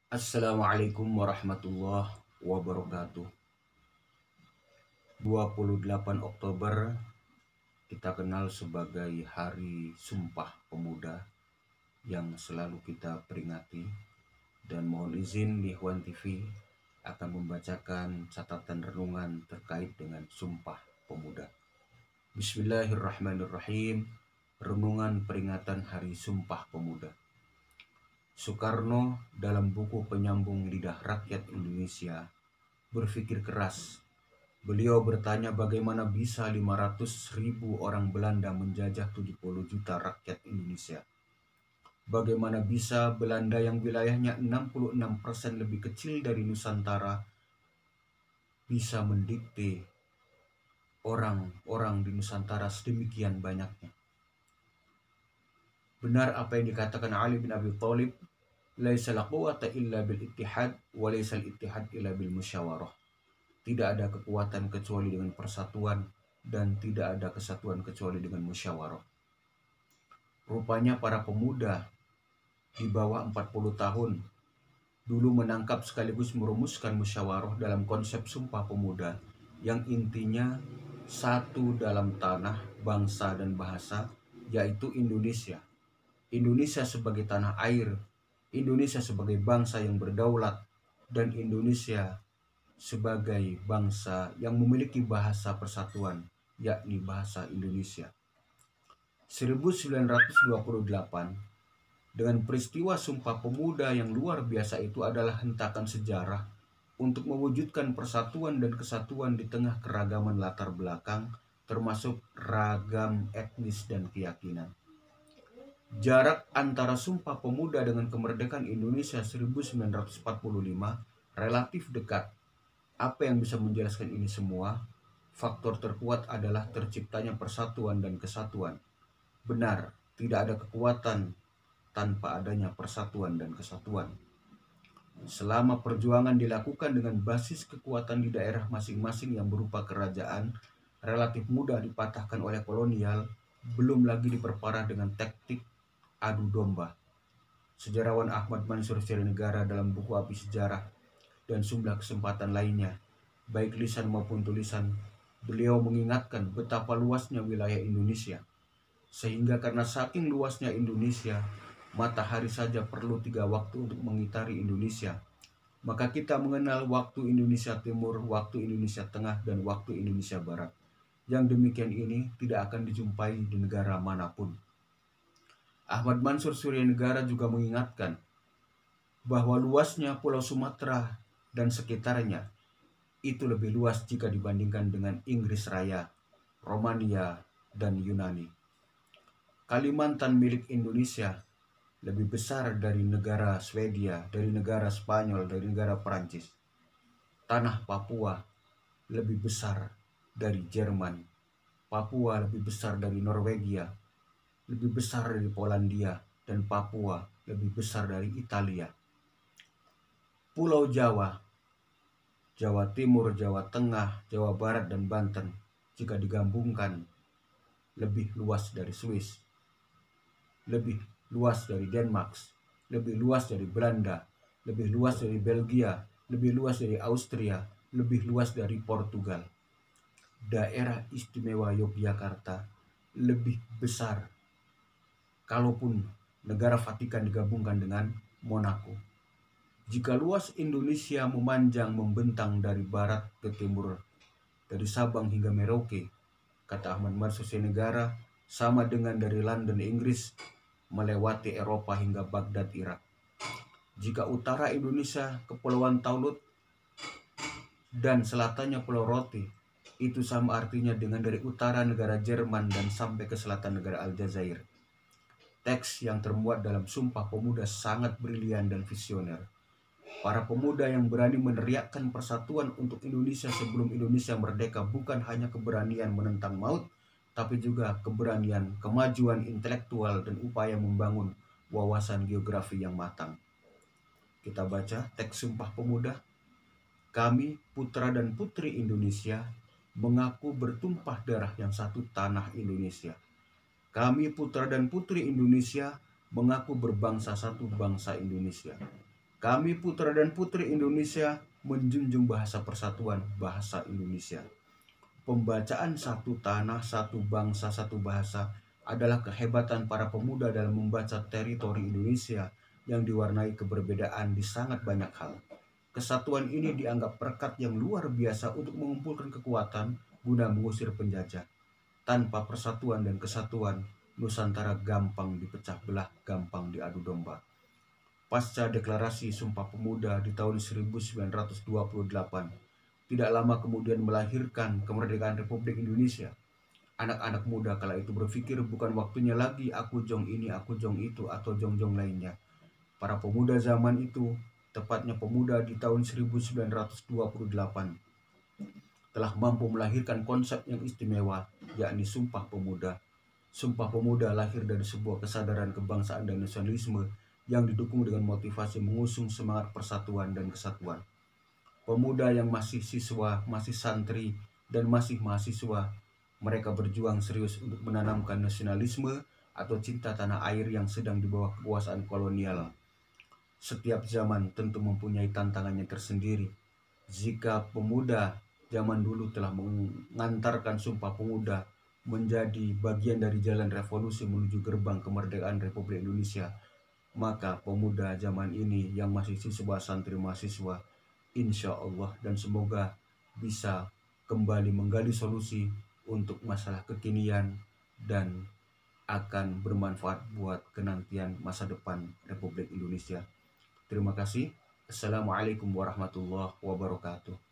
Assalamualaikum warahmatullahi wabarakatuh. 28 Oktober kita kenal sebagai Hari Sumpah Pemuda yang selalu kita peringati, dan mohon izin di Ikhwan TV akan membacakan catatan renungan terkait dengan Sumpah Pemuda. Bismillahirrahmanirrahim. Renungan peringatan Hari Sumpah Pemuda. Soekarno dalam buku Penyambung Lidah Rakyat Indonesia berpikir keras. Beliau bertanya bagaimana bisa 500.000 orang Belanda menjajah 70 juta rakyat Indonesia. Bagaimana bisa Belanda yang wilayahnya 66% lebih kecil dari Nusantara bisa mendikte orang-orang di Nusantara sedemikian banyaknya. Benar apa yang dikatakan Ali bin Abi Thalib, laisa la quwwata illa bil ittihad wa laisa al ittihad illa bil musyawarah. Tidak ada kekuatan kecuali dengan persatuan, dan tidak ada kesatuan kecuali dengan musyawarah. Rupanya para pemuda di bawah 40 tahun dulu menangkap sekaligus merumuskan musyawarah dalam konsep Sumpah Pemuda yang intinya satu dalam tanah, bangsa, dan bahasa, yaitu Indonesia. Indonesia sebagai tanah air, Indonesia sebagai bangsa yang berdaulat, dan Indonesia sebagai bangsa yang memiliki bahasa persatuan, yakni bahasa Indonesia. 1928, dengan peristiwa Sumpah Pemuda yang luar biasa itu adalah hentakan sejarah untuk mewujudkan persatuan dan kesatuan di tengah keragaman latar belakang, termasuk ragam etnis dan keyakinan. Jarak antara Sumpah Pemuda dengan kemerdekaan Indonesia 1945 relatif dekat. Apa yang bisa menjelaskan ini semua? Faktor terkuat adalah terciptanya persatuan dan kesatuan. Benar, tidak ada kekuatan tanpa adanya persatuan dan kesatuan. Selama perjuangan dilakukan dengan basis kekuatan di daerah masing-masing yang berupa kerajaan, relatif mudah dipatahkan oleh kolonial, belum lagi diperparah dengan taktik adu domba. Sejarawan Ahmad Mansur Siregar dalam buku Api Sejarah dan sejumlah kesempatan lainnya, baik lisan maupun tulisan, beliau mengingatkan betapa luasnya wilayah Indonesia. Sehingga karena saking luasnya Indonesia, matahari saja perlu 3 waktu untuk mengitari Indonesia. Maka kita mengenal waktu Indonesia Timur, waktu Indonesia Tengah, dan waktu Indonesia Barat. Yang demikian ini tidak akan dijumpai di negara manapun. Ahmad Mansur Suryanegara juga mengingatkan bahwa luasnya Pulau Sumatera dan sekitarnya itu lebih luas jika dibandingkan dengan Inggris Raya, Romania, dan Yunani. Kalimantan milik Indonesia lebih besar dari negara Swedia, dari negara Spanyol, dari negara Perancis. Tanah Papua lebih besar dari Jerman. Papua lebih besar dari Norwegia, lebih besar dari Polandia, dan Papua lebih besar dari Italia. Pulau Jawa, Jawa Timur, Jawa Tengah, Jawa Barat, dan Banten jika digabungkan lebih luas dari Swiss, lebih luas dari Denmark, lebih luas dari Belanda, lebih luas dari Belgia, lebih luas dari Austria, lebih luas dari Portugal. Daerah istimewa Yogyakarta lebih besar kalaupun negara Vatikan digabungkan dengan Monaco. Jika luas Indonesia memanjang membentang dari barat ke timur, dari Sabang hingga Merauke, kata Ahmad Mansur Siregar, sama dengan dari London, Inggris, melewati Eropa hingga Baghdad, Irak. Jika utara Indonesia Kepulauan Taulut dan selatannya Pulau Roti, itu sama artinya dengan dari utara negara Jerman dan sampai ke selatan negara Aljazair. Teks yang termuat dalam Sumpah Pemuda sangat brilian dan visioner. Para pemuda yang berani meneriakkan persatuan untuk Indonesia sebelum Indonesia merdeka bukan hanya keberanian menentang maut, tapi juga keberanian, kemajuan intelektual, dan upaya membangun wawasan geografi yang matang. Kita baca teks Sumpah Pemuda. Kami, putra dan putri Indonesia, mengaku bertumpah darah yang satu tanah Indonesia. Kami, putra dan putri Indonesia, mengaku berbangsa satu bangsa Indonesia. Kami putra dan putri Indonesia menjunjung bahasa persatuan, bahasa Indonesia. Pembacaan satu tanah, satu bangsa, satu bahasa adalah kehebatan para pemuda dalam membaca teritori Indonesia yang diwarnai keberbedaan di sangat banyak hal. Kesatuan ini dianggap perekat yang luar biasa untuk mengumpulkan kekuatan guna mengusir penjajah. Tanpa persatuan dan kesatuan, Nusantara gampang dipecah belah, gampang diadu domba. Pasca deklarasi Sumpah Pemuda di tahun 1928, tidak lama kemudian melahirkan kemerdekaan Republik Indonesia. Anak-anak muda kala itu berpikir bukan waktunya lagi aku jong ini, aku jong itu, atau jong-jong lainnya. Para pemuda zaman itu, tepatnya pemuda di tahun 1928, telah mampu melahirkan konsep yang istimewa, yakni Sumpah Pemuda. Sumpah Pemuda lahir dari sebuah kesadaran kebangsaan dan nasionalisme yang didukung dengan motivasi mengusung semangat persatuan dan kesatuan. Pemuda yang masih siswa, masih santri, dan masih mahasiswa, mereka berjuang serius untuk menanamkan nasionalisme atau cinta tanah air yang sedang di bawah kekuasaan kolonial. Setiap zaman tentu mempunyai tantangannya tersendiri. Jika pemuda zaman dulu telah mengantarkan Sumpah Pemuda menjadi bagian dari jalan revolusi menuju gerbang kemerdekaan Republik Indonesia, maka pemuda zaman ini yang masih siswa, santri, mahasiswa, insya Allah dan semoga bisa kembali menggali solusi untuk masalah kekinian dan akan bermanfaat buat kenantian masa depan Republik Indonesia. Terima kasih. Assalamualaikum warahmatullahi wabarakatuh.